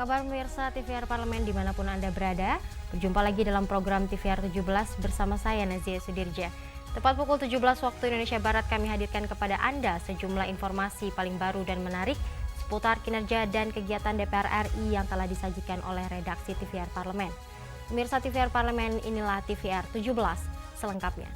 kabar pemirsa TVR Parlemen dimanapun Anda berada? Berjumpa lagi dalam program TVR 17 bersama saya Nazia Sudirja. Tepat pukul 17 waktu Indonesia Barat kami hadirkan kepada Anda sejumlah informasi paling baru dan menarik seputar kinerja dan kegiatan DPR RI yang telah disajikan oleh redaksi TVR Parlemen. Pemirsa TVR Parlemen, inilah TVR 17 selengkapnya.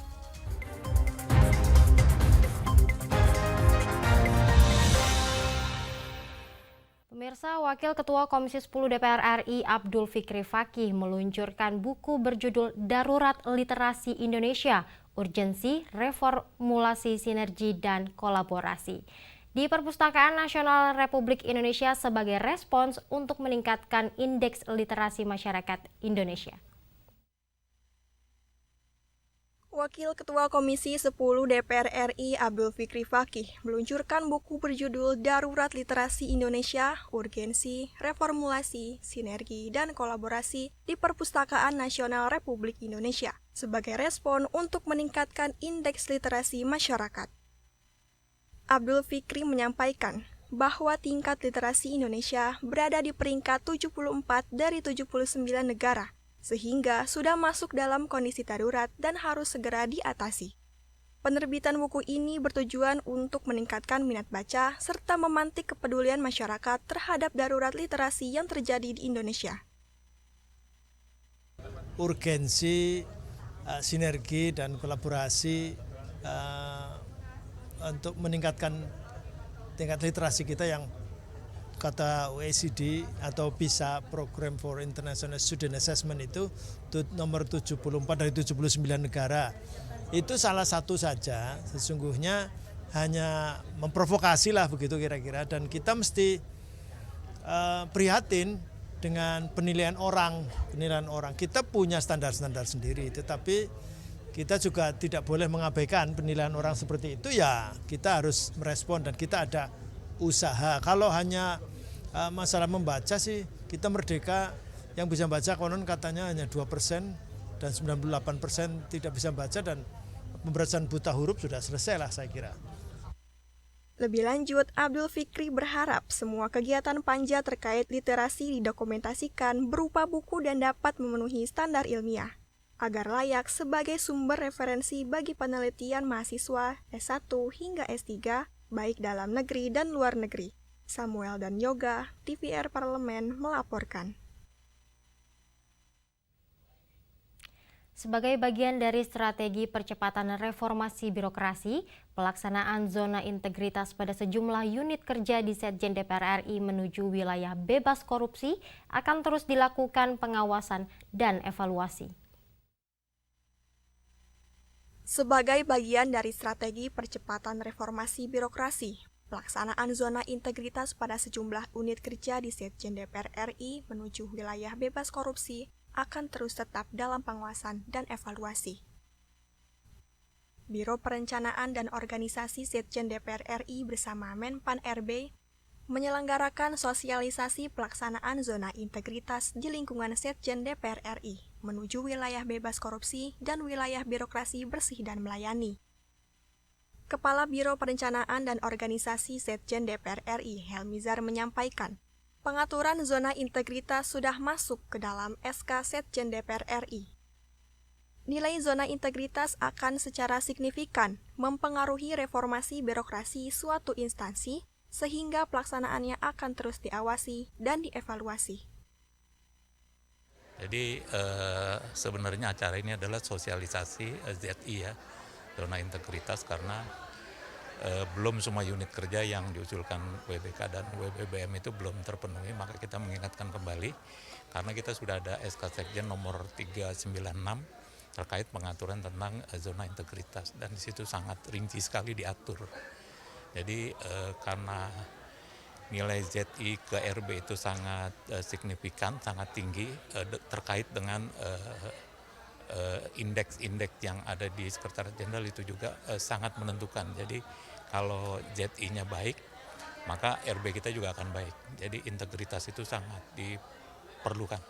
Pemirsa, Wakil Ketua Komisi 10 DPR RI Abdul Fikri Fakih meluncurkan buku berjudul Darurat Literasi Indonesia, Urgensi, Reformulasi, Sinergi, dan Kolaborasi di Perpustakaan Nasional Republik Indonesia sebagai respons untuk meningkatkan indeks literasi masyarakat Indonesia. Wakil Ketua Komisi 10 DPR RI Abdul Fikri Fakih meluncurkan buku berjudul Darurat Literasi Indonesia, Urgensi, Reformulasi, Sinergi, dan Kolaborasi di Perpustakaan Nasional Republik Indonesia sebagai respon untuk meningkatkan indeks literasi masyarakat. Abdul Fikri menyampaikan bahwa tingkat literasi Indonesia berada di peringkat 74 dari 79 negara, sehingga sudah masuk dalam kondisi darurat dan harus segera diatasi. Penerbitan buku ini bertujuan untuk meningkatkan minat baca serta memantik kepedulian masyarakat terhadap darurat literasi yang terjadi di Indonesia. Urgensi, sinergi, dan kolaborasi untuk meningkatkan tingkat literasi kita yang kata OECD atau PISA, Program for International Student Assessment itu nomor 74 dari 79 negara. Itu salah satu saja, sesungguhnya hanya memprovokasi lah begitu kira-kira. Dan kita mesti prihatin dengan penilaian orang. Kita punya standar-standar sendiri, tetapi kita juga tidak boleh mengabaikan penilaian orang seperti itu. Ya kita harus merespon dan kita ada usaha. Kalau hanya masalah membaca sih kita merdeka, yang bisa baca konon katanya hanya 2% dan 98% tidak bisa baca, dan pemberantasan buta huruf sudah selesai lah saya kira. Lebih lanjut, Abdul Fikri berharap semua kegiatan Panja terkait literasi didokumentasikan berupa buku dan dapat memenuhi standar ilmiah, agar layak sebagai sumber referensi bagi penelitian mahasiswa S1 hingga S3, baik dalam negeri dan luar negeri. Samuel dan Yoga, TVR Parlemen melaporkan. Sebagai bagian dari strategi percepatan reformasi birokrasi, pelaksanaan zona integritas pada sejumlah unit kerja di Setjen DPR RI menuju wilayah bebas korupsi akan terus dilakukan pengawasan dan evaluasi. Sebagai bagian dari strategi percepatan reformasi birokrasi, pelaksanaan zona integritas pada sejumlah unit kerja di Setjen DPR RI menuju wilayah bebas korupsi akan terus tetap dalam pengawasan dan evaluasi. Biro Perencanaan dan Organisasi Setjen DPR RI bersama Menpan RB menyelenggarakan sosialisasi pelaksanaan zona integritas di lingkungan Setjen DPR RI menuju wilayah bebas korupsi dan wilayah birokrasi bersih dan melayani. Kepala Biro Perencanaan dan Organisasi Setjen DPR RI Helmizar menyampaikan, pengaturan zona integritas sudah masuk ke dalam SK Setjen DPR RI. Nilai zona integritas akan secara signifikan mempengaruhi reformasi birokrasi suatu instansi, sehingga pelaksanaannya akan terus diawasi dan dievaluasi. Jadi sebenarnya acara ini adalah sosialisasi ZI ya, zona integritas, karena belum semua unit kerja yang diusulkan WBK dan WBBM itu belum terpenuhi, maka kita mengingatkan kembali karena kita sudah ada SK Sekjen nomor 396 terkait pengaturan tentang zona integritas, dan di situ sangat rinci sekali diatur. Jadi karena nilai ZI ke RB itu sangat signifikan, sangat tinggi terkait dengan indeks-indeks yang ada di Sekretariat Jenderal itu juga sangat menentukan. Jadi kalau ZI-nya baik, maka RB kita juga akan baik. Jadi integritas itu sangat diperlukan.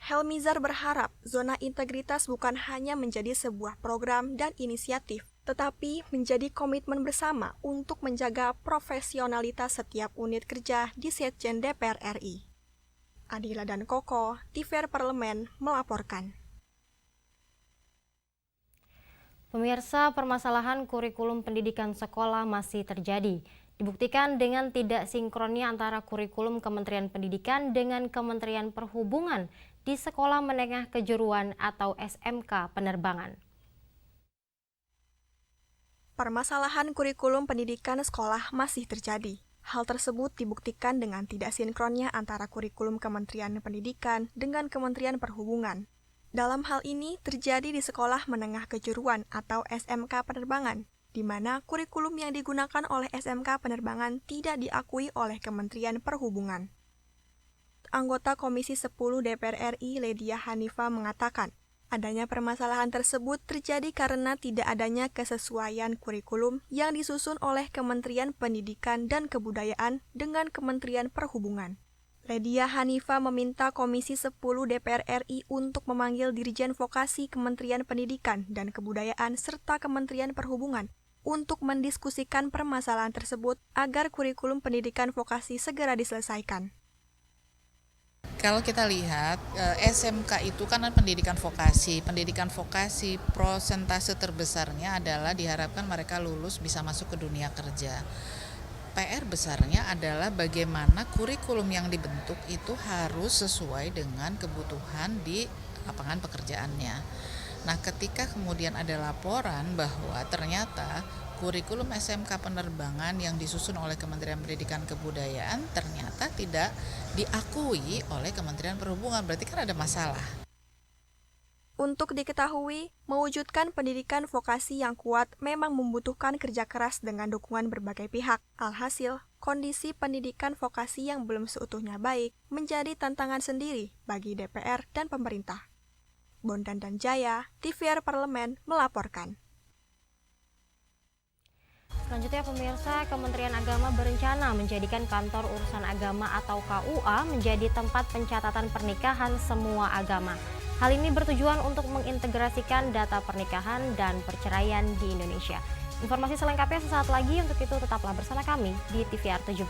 Helmizar berharap zona integritas bukan hanya menjadi sebuah program dan inisiatif, tetapi menjadi komitmen bersama untuk menjaga profesionalitas setiap unit kerja di Setjen DPR RI. Adila dan Koko, TVR Parlemen melaporkan. Pemirsa, permasalahan kurikulum pendidikan sekolah masih terjadi. Dibuktikan dengan tidak sinkronnya antara kurikulum Kementerian Pendidikan dengan Kementerian Perhubungan di Sekolah Menengah Kejuruan atau SMK Penerbangan. Permasalahan kurikulum pendidikan sekolah masih terjadi. Hal tersebut dibuktikan dengan tidak sinkronnya antara kurikulum Kementerian Pendidikan dengan Kementerian Perhubungan. Dalam hal ini terjadi di Sekolah Menengah Kejuruan atau SMK Penerbangan, di mana kurikulum yang digunakan oleh SMK Penerbangan tidak diakui oleh Kementerian Perhubungan. Anggota Komisi 10 DPR RI Ledia Hanifa mengatakan, adanya permasalahan tersebut terjadi karena tidak adanya kesesuaian kurikulum yang disusun oleh Kementerian Pendidikan dan Kebudayaan dengan Kementerian Perhubungan. Ledia Hanifa meminta Komisi 10 DPR RI untuk memanggil Dirjen Vokasi Kementerian Pendidikan dan Kebudayaan serta Kementerian Perhubungan untuk mendiskusikan permasalahan tersebut agar kurikulum pendidikan vokasi segera diselesaikan. Kalau kita lihat SMK itu kan pendidikan vokasi. Pendidikan vokasi prosentase terbesarnya adalah diharapkan mereka lulus bisa masuk ke dunia kerja. PR besarnya adalah bagaimana kurikulum yang dibentuk itu harus sesuai dengan kebutuhan di lapangan pekerjaannya. Nah, ketika kemudian ada laporan bahwa ternyata kurikulum SMK Penerbangan yang disusun oleh Kementerian Pendidikan Kebudayaan ternyata tidak diakui oleh Kementerian Perhubungan, berarti kan ada masalah. Untuk diketahui, mewujudkan pendidikan vokasi yang kuat memang membutuhkan kerja keras dengan dukungan berbagai pihak. Alhasil, kondisi pendidikan vokasi yang belum seutuhnya baik menjadi tantangan sendiri bagi DPR dan pemerintah. Bondan dan Jaya, TVR Parlemen melaporkan. Selanjutnya pemirsa, Kementerian Agama berencana menjadikan Kantor Urusan Agama atau KUA menjadi tempat pencatatan pernikahan semua agama. Hal ini bertujuan untuk mengintegrasikan data pernikahan dan perceraian di Indonesia. Informasi selengkapnya sesaat lagi, untuk itu tetaplah bersama kami di TVR 17.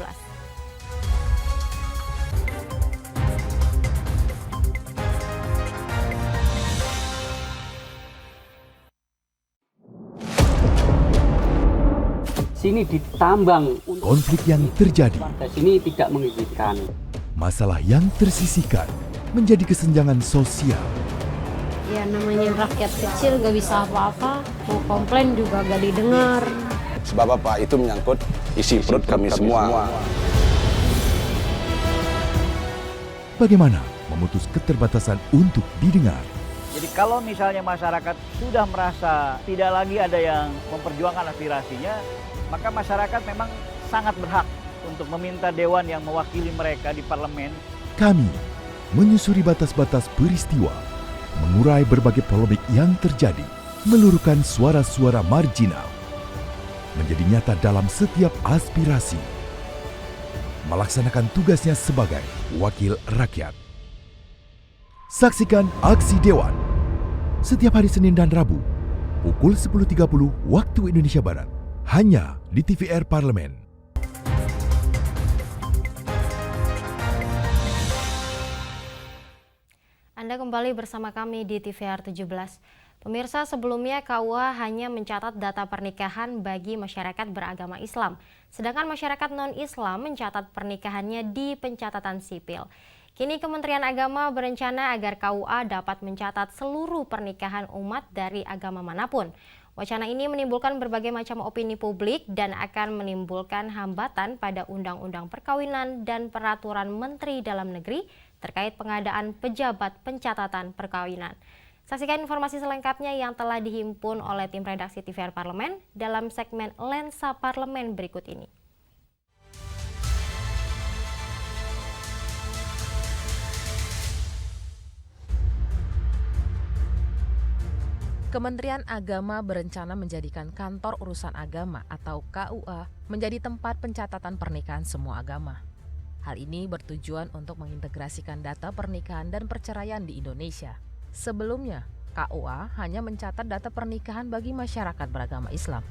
Sini ditambang. Konflik yang terjadi, Warga sini tidak mengizinkan. masalah yang tersisihkan menjadi kesenjangan sosial. Ya namanya rakyat kecil gak bisa apa-apa, mau komplain juga gak didengar. Sebab apa? Itu menyangkut isi perut kami semua. Bagaimana memutus keterbatasan untuk didengar? Jadi kalau misalnya masyarakat sudah merasa tidak lagi ada yang memperjuangkan aspirasinya, maka masyarakat memang sangat berhak untuk meminta dewan yang mewakili mereka di parlemen. Kami menyusuri batas-batas peristiwa, mengurai berbagai polemik yang terjadi, meluruhkan suara-suara marginal, menjadi nyata dalam setiap aspirasi, melaksanakan tugasnya sebagai wakil rakyat. Saksikan Aksi Dewan setiap hari Senin dan Rabu pukul 10.30 waktu Indonesia Barat, hanya di TVR Parlemen. Anda kembali bersama kami di TVR 17. Pemirsa, sebelumnya KUA hanya mencatat data pernikahan bagi masyarakat beragama Islam, sedangkan masyarakat non-Islam mencatat pernikahannya di pencatatan sipil. Kini Kementerian Agama berencana agar KUA dapat mencatat seluruh pernikahan umat dari agama manapun. Wacana ini menimbulkan berbagai macam opini publik dan akan menimbulkan hambatan pada Undang-Undang Perkawinan dan Peraturan Menteri Dalam Negeri terkait pengadaan pejabat pencatatan perkawinan. Saksikan informasi selengkapnya yang telah dihimpun oleh tim redaksi TVR Parlemen dalam segmen Lensa Parlemen berikut ini. Kementerian Agama berencana menjadikan Kantor Urusan Agama atau KUA menjadi tempat pencatatan pernikahan semua agama. Hal ini bertujuan untuk mengintegrasikan data pernikahan dan perceraian di Indonesia. Sebelumnya, KUA hanya mencatat data pernikahan bagi masyarakat beragama Islam.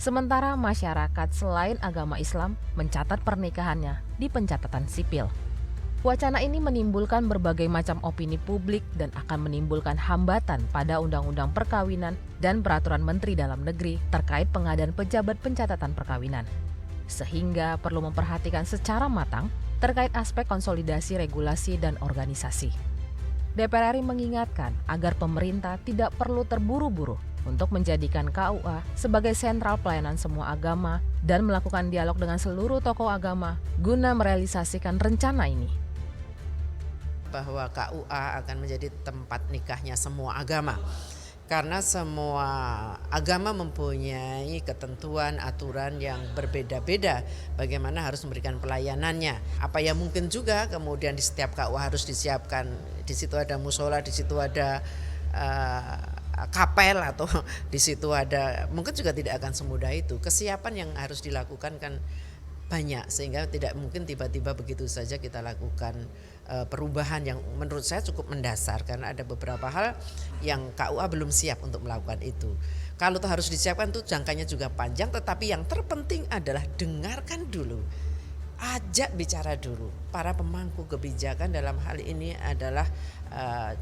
Sementara masyarakat selain agama Islam mencatat pernikahannya di pencatatan sipil. Wacana ini menimbulkan berbagai macam opini publik dan akan menimbulkan hambatan pada Undang-Undang Perkawinan dan Peraturan Menteri Dalam Negeri terkait pengadaan pejabat pencatatan perkawinan. Sehingga perlu memperhatikan secara matang terkait aspek konsolidasi regulasi dan organisasi. DPR RI mengingatkan agar pemerintah tidak perlu terburu-buru untuk menjadikan KUA sebagai sentral pelayanan semua agama dan melakukan dialog dengan seluruh tokoh agama guna merealisasikan rencana ini. Bahwa KUA akan menjadi tempat nikahnya semua agama. Karena semua agama mempunyai ketentuan, aturan yang berbeda-beda bagaimana harus memberikan pelayanannya. Apa yang mungkin juga kemudian di setiap KUA harus disiapkan, di situ ada musola, di situ ada kapel atau di situ ada, mungkin juga tidak akan semudah itu. Kesiapan yang harus dilakukan kan banyak sehingga tidak mungkin tiba-tiba begitu saja kita lakukan perubahan yang menurut saya cukup mendasar karena ada beberapa hal yang KUA belum siap untuk melakukan itu. Kalau itu harus disiapkan tuh jangkanya juga panjang, tetapi yang terpenting adalah dengarkan dulu, ajak bicara dulu. Para pemangku kebijakan dalam hal ini adalah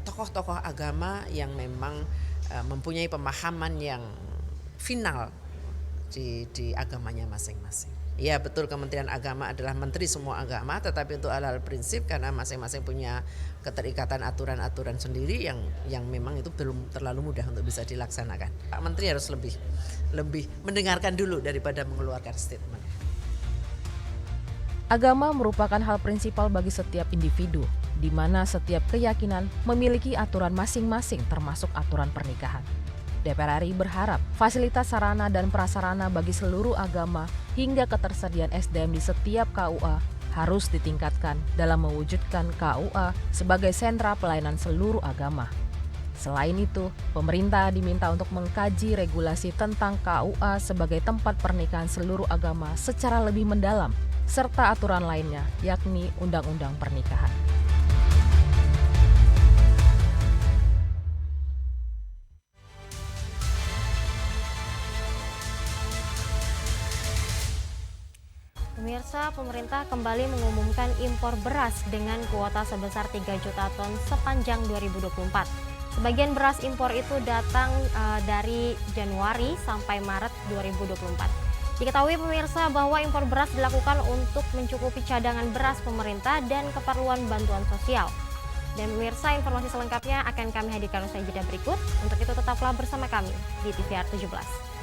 tokoh-tokoh agama yang memang mempunyai pemahaman yang final di agamanya masing-masing. Ya betul, Kementerian Agama adalah menteri semua agama, tetapi untuk hal-hal prinsip karena masing-masing punya keterikatan aturan-aturan sendiri yang memang itu belum terlalu mudah untuk bisa dilaksanakan. Pak Menteri harus lebih mendengarkan dulu daripada mengeluarkan statement. Agama merupakan hal prinsipal bagi setiap individu, di mana setiap keyakinan memiliki aturan masing-masing termasuk aturan pernikahan. DPR RI berharap fasilitas sarana dan prasarana bagi seluruh agama hingga ketersediaan SDM di setiap KUA harus ditingkatkan dalam mewujudkan KUA sebagai sentra pelayanan seluruh agama. Selain itu, pemerintah diminta untuk mengkaji regulasi tentang KUA sebagai tempat pernikahan seluruh agama secara lebih mendalam, serta aturan lainnya, yakni Undang-Undang Pernikahan. Pemirsa, pemerintah kembali mengumumkan impor beras dengan kuota sebesar 3 juta ton sepanjang 2024. Sebagian beras impor itu datang dari Januari sampai Maret 2024. Diketahui pemirsa bahwa impor beras dilakukan untuk mencukupi cadangan beras pemerintah dan keperluan bantuan sosial. Dan pemirsa, informasi selengkapnya akan kami hadirkan usai jeda berikut. Untuk itu tetaplah bersama kami di TVR 17.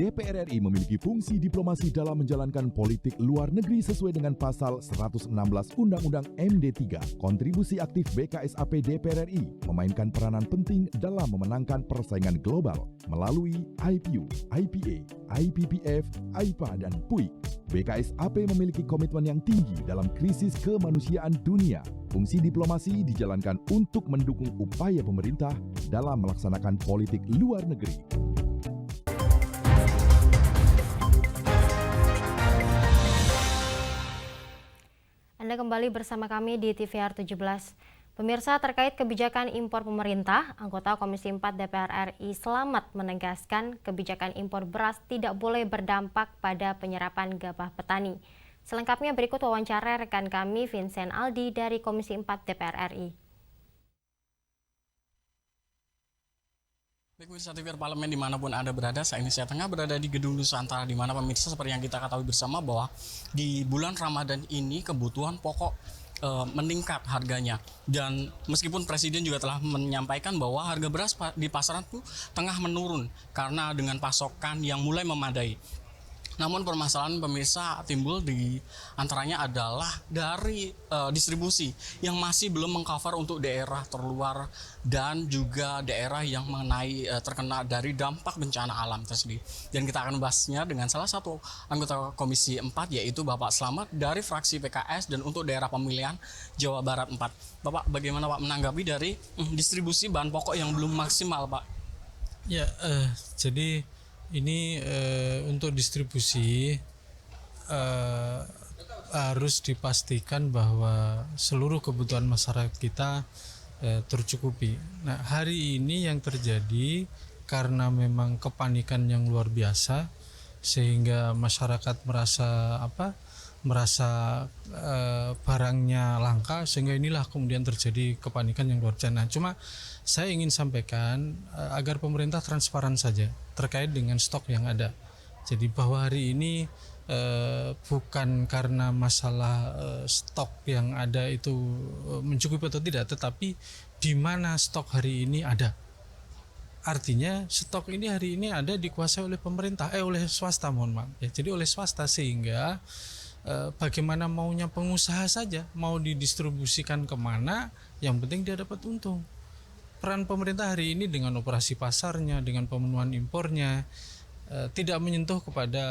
DPR RI memiliki fungsi diplomasi dalam menjalankan politik luar negeri sesuai dengan pasal 116 Undang-Undang MD 3. Kontribusi aktif BKSAP DPR RI memainkan peranan penting dalam memenangkan persaingan global melalui IPU, IPA, IPPF, AIPA, dan PUIK. BKSAP memiliki komitmen yang tinggi dalam krisis kemanusiaan dunia. Fungsi diplomasi dijalankan untuk mendukung upaya pemerintah dalam melaksanakan politik luar negeri. Anda kembali bersama kami di TVR 17. Pemirsa, terkait kebijakan impor pemerintah, anggota Komisi 4 DPR RI Slamet menegaskan kebijakan impor beras tidak boleh berdampak pada penyerapan gabah petani. Selengkapnya berikut wawancara rekan kami Vincent Aldi dari Komisi 4 DPR RI. Baik pemirsa TVR Parlemen dimanapun Anda berada, saat ini saya tengah berada di Gedung Nusantara, di mana pemirsa seperti yang kita ketahui bersama bahwa di bulan Ramadan ini kebutuhan pokok meningkat harganya. Dan meskipun Presiden juga telah menyampaikan bahwa harga beras di pasaran itu tengah menurun karena dengan pasokan yang mulai memadai. Namun permasalahan pemirsa timbul di antaranya adalah dari distribusi yang masih belum mengcover untuk daerah terluar dan juga daerah yang terkena dari dampak bencana alam tersebut. Dan kita akan membahasnya dengan salah satu anggota Komisi 4 yaitu Bapak Slamet dari fraksi PKS dan untuk daerah pemilihan Jawa Barat 4. Bapak, bagaimana Pak menanggapi dari distribusi bahan pokok yang belum maksimal, Pak? Ya, jadi ini untuk distribusi harus dipastikan bahwa seluruh kebutuhan masyarakat kita tercukupi. Nah, hari ini yang terjadi karena memang kepanikan yang luar biasa sehingga masyarakat merasa barangnya langka, sehingga inilah kemudian terjadi kepanikan yang luar biasa. Nah, cuma saya ingin sampaikan agar pemerintah transparan saja terkait dengan stok yang ada. Jadi bahwa hari ini bukan karena masalah stok yang ada itu mencukupi atau tidak, tetapi di mana stok hari ini ada. Artinya stok ini hari ini ada dikuasai oleh pemerintah, oleh swasta, mohon maaf. Ya, jadi oleh swasta, sehingga bagaimana maunya pengusaha saja, mau didistribusikan kemana, yang penting dia dapat untung. Peran pemerintah hari ini dengan operasi pasarnya, dengan pemenuhan impornya, tidak menyentuh kepada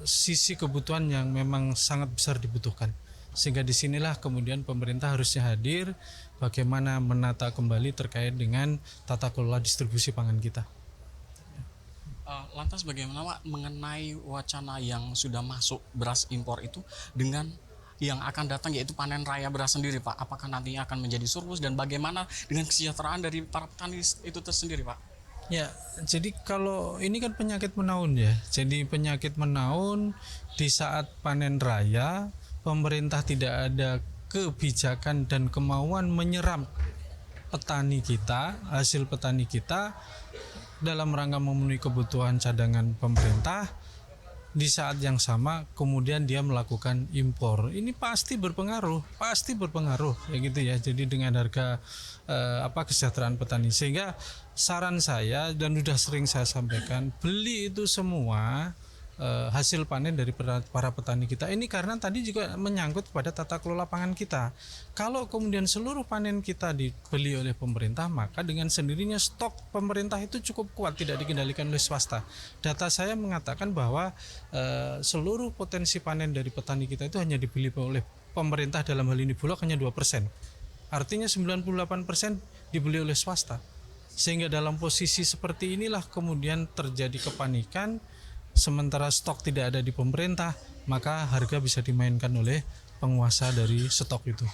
sisi kebutuhan yang memang sangat besar dibutuhkan. Sehingga disinilah kemudian pemerintah harusnya hadir, bagaimana menata kembali terkait dengan tata kelola distribusi pangan kita. Lantas bagaimana Pak mengenai wacana yang sudah masuk beras impor itu dengan yang akan datang yaitu panen raya beras sendiri, Pak? Apakah nantinya akan menjadi surplus dan bagaimana dengan kesejahteraan dari para petani itu tersendiri, Pak? Ya, jadi kalau ini kan penyakit menaun ya. Jadi penyakit menaun di saat panen raya, pemerintah tidak ada kebijakan dan kemauan menyerap petani kita, hasil petani kita dalam rangka memenuhi kebutuhan cadangan pemerintah. Di saat yang sama kemudian dia melakukan impor, ini pasti berpengaruh ya gitu ya. Jadi dengan harga kesejahteraan petani, sehingga saran saya dan sudah sering saya sampaikan, beli itu semua hasil panen dari para petani kita ini, karena tadi juga menyangkut pada tata kelola pangan kita. Kalau kemudian seluruh panen kita dibeli oleh pemerintah, maka dengan sendirinya stok pemerintah itu cukup kuat, tidak dikendalikan oleh swasta. Data saya mengatakan bahwa seluruh potensi panen dari petani kita itu hanya dibeli oleh pemerintah, dalam hal ini Bulog hanya 2%. Artinya 98% dibeli oleh swasta. Sehingga dalam posisi seperti inilah kemudian terjadi kepanikan. Sementara stok tidak ada di pemerintah, maka harga bisa dimainkan oleh penguasa dari stok itu.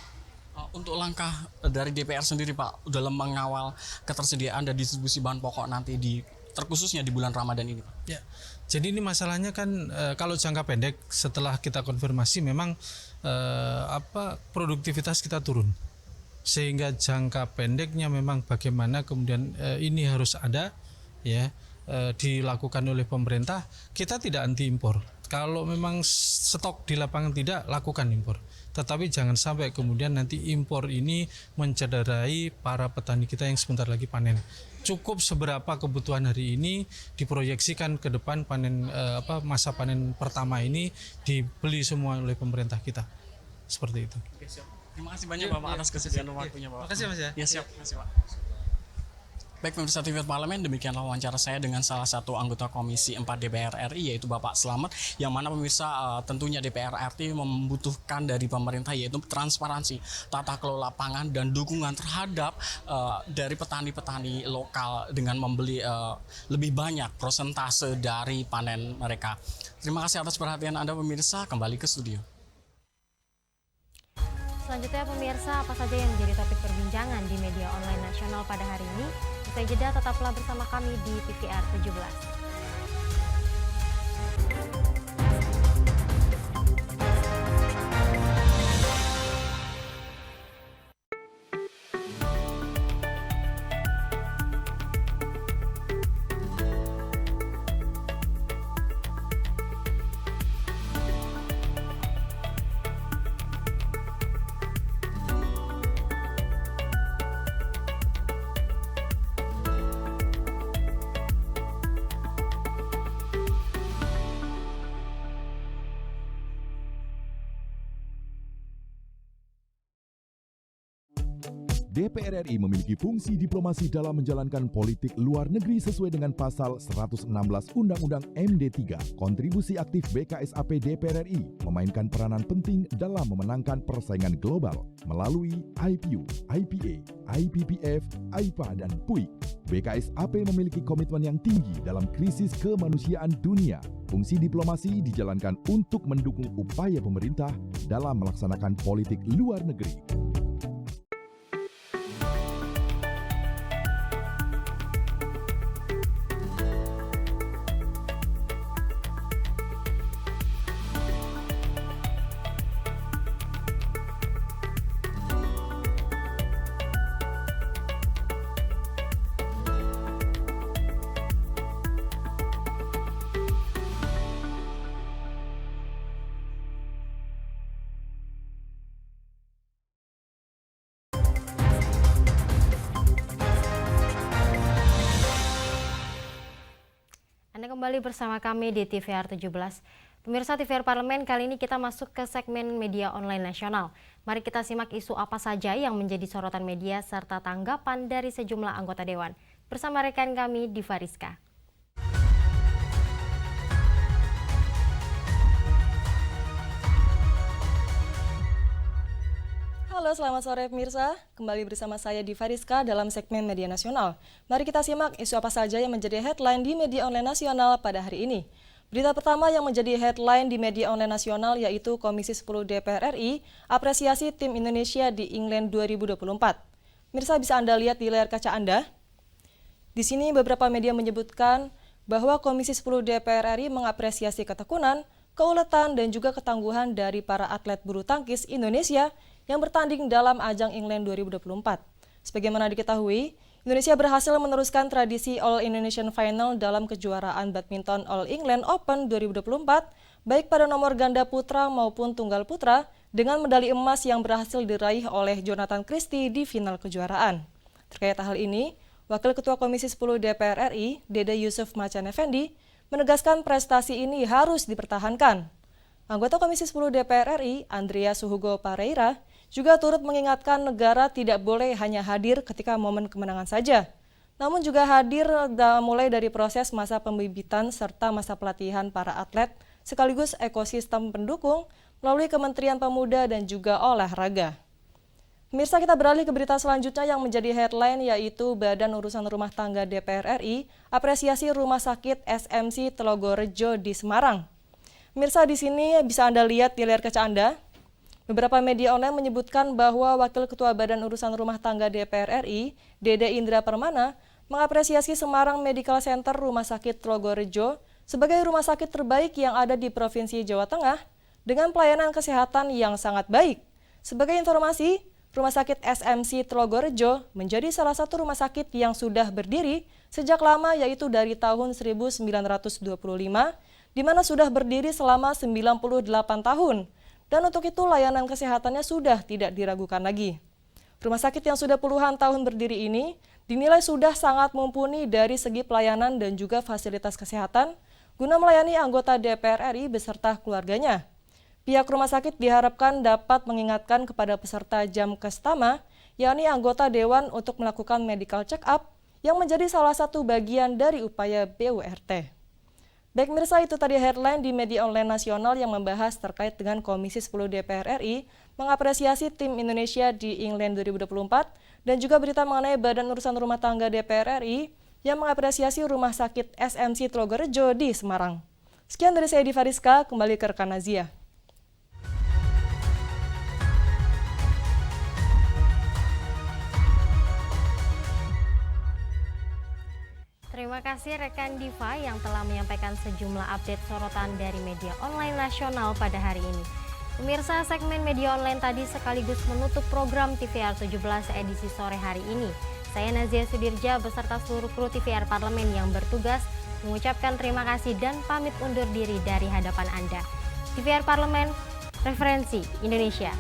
Untuk langkah dari DPR sendiri, Pak, dalam mengawal ketersediaan dan distribusi bahan pokok nanti terkhususnya di bulan Ramadan ini, Pak? Ya, jadi ini masalahnya kan kalau jangka pendek setelah kita konfirmasi memang produktivitas kita turun. Sehingga jangka pendeknya memang bagaimana kemudian ini harus ada ya. Dilakukan oleh pemerintah. Kita tidak anti impor. Kalau memang stok di lapangan tidak, lakukan impor. Tetapi jangan sampai kemudian nanti impor ini mencederai para petani kita yang sebentar lagi panen. Cukup seberapa kebutuhan hari ini diproyeksikan ke depan masa panen pertama ini dibeli semua oleh pemerintah kita. Seperti itu. Oke, siap. Terima kasih banyak Bapak atas kesediaan waktunya, Bapak. Terima kasih, Mas ya. Ya, siap. Terima kasih, Pak. Baik pemirsa TV Parlemen, demikianlah wawancara saya dengan salah satu anggota Komisi 4 DPR RI yaitu Bapak Slamet, yang mana pemirsa tentunya DPR RI membutuhkan dari pemerintah yaitu transparansi, tata kelola pangan dan dukungan terhadap dari petani-petani lokal dengan membeli lebih banyak prosentase dari panen mereka. Terima kasih atas perhatian Anda pemirsa, kembali ke studio. Selanjutnya pemirsa, apa saja yang menjadi topik perbincangan di media online nasional pada hari ini? Usai jeda, tetaplah bersama kami di TVR 17. DPR RI memiliki fungsi diplomasi dalam menjalankan politik luar negeri sesuai dengan pasal 116 Undang-Undang MD 3. Kontribusi aktif BKSAP DPR RI memainkan peranan penting dalam memenangkan persaingan global melalui IPU, IPA, IPPF, AIPA, dan PUIK. BKSAP memiliki komitmen yang tinggi dalam krisis kemanusiaan dunia. Fungsi diplomasi dijalankan untuk mendukung upaya pemerintah dalam melaksanakan politik luar negeri. Anda kembali bersama kami di TVR 17. Pemirsa TVR Parlemen, kali ini kita masuk ke segmen media online nasional. Mari kita simak isu apa saja yang menjadi sorotan media serta tanggapan dari sejumlah anggota Dewan. Bersama rekan kami, Diva Rizka. Halo, selamat sore pemirsa. Kembali bersama saya Diva Rizka dalam segmen Media Nasional. Mari kita simak isu apa saja yang menjadi headline di media online nasional pada hari ini. Berita pertama yang menjadi headline di media online nasional yaitu Komisi 10 DPR RI apresiasi tim Indonesia di England 2024. Pemirsa, bisa Anda lihat di layar kaca Anda. Di sini beberapa media menyebutkan bahwa Komisi 10 DPR RI mengapresiasi ketekunan, keuletan, dan juga ketangguhan dari para atlet bulu tangkis Indonesia yang bertanding dalam ajang England 2024. Sebagaimana diketahui, Indonesia berhasil meneruskan tradisi All Indonesian Final dalam kejuaraan badminton All England Open 2024, baik pada nomor ganda putra maupun tunggal putra, dengan medali emas yang berhasil diraih oleh Jonathan Christie di final kejuaraan. Terkait hal ini, Wakil Ketua Komisi 10 DPR RI, Dede Yusuf Macan Effendi, menegaskan prestasi ini harus dipertahankan. Anggota Komisi 10 DPR RI, Andrea Suhugo Pareira, juga turut mengingatkan negara tidak boleh hanya hadir ketika momen kemenangan saja, namun juga hadir mulai dari proses masa pembibitan serta masa pelatihan para atlet, sekaligus ekosistem pendukung melalui Kementerian Pemuda dan juga Olahraga. Pemirsa, kita beralih ke berita selanjutnya yang menjadi headline yaitu Badan Urusan Rumah Tangga DPR RI apresiasi Rumah Sakit SMC Telogorejo di Semarang. Pemirsa, di sini bisa Anda lihat di layar kaca Anda. Beberapa media online menyebutkan bahwa Wakil Ketua Badan Urusan Rumah Tangga DPR RI, Dede Indra Permana, mengapresiasi Semarang Medical Center Rumah Sakit Telogorejo sebagai rumah sakit terbaik yang ada di Provinsi Jawa Tengah dengan pelayanan kesehatan yang sangat baik. Sebagai informasi, Rumah Sakit SMC Telogorejo menjadi salah satu rumah sakit yang sudah berdiri sejak lama yaitu dari tahun 1925, di mana sudah berdiri selama 98 tahun. Dan untuk itu layanan kesehatannya sudah tidak diragukan lagi. Rumah sakit yang sudah puluhan tahun berdiri ini dinilai sudah sangat mumpuni dari segi pelayanan dan juga fasilitas kesehatan guna melayani anggota DPR RI beserta keluarganya. Pihak rumah sakit diharapkan dapat mengingatkan kepada peserta jam kestama, yakni anggota dewan untuk melakukan medical check-up yang menjadi salah satu bagian dari upaya BURT. Baik pemirsa, itu tadi headline di media online nasional yang membahas terkait dengan Komisi 10 DPR RI mengapresiasi tim Indonesia di England 2024 dan juga berita mengenai Badan Urusan Rumah Tangga DPR RI yang mengapresiasi Rumah Sakit SMC Telogorejo di Semarang. Sekian dari saya Diva Rizka, kembali ke rekan Nazia. Terima kasih rekan Diva yang telah menyampaikan sejumlah update sorotan dari media online nasional pada hari ini. Pemirsa, segmen media online tadi sekaligus menutup program TVR 17 edisi sore hari ini. Saya Nazia Sudirja beserta seluruh kru TVR Parlemen yang bertugas mengucapkan terima kasih dan pamit undur diri dari hadapan Anda. TVR Parlemen, referensi Indonesia.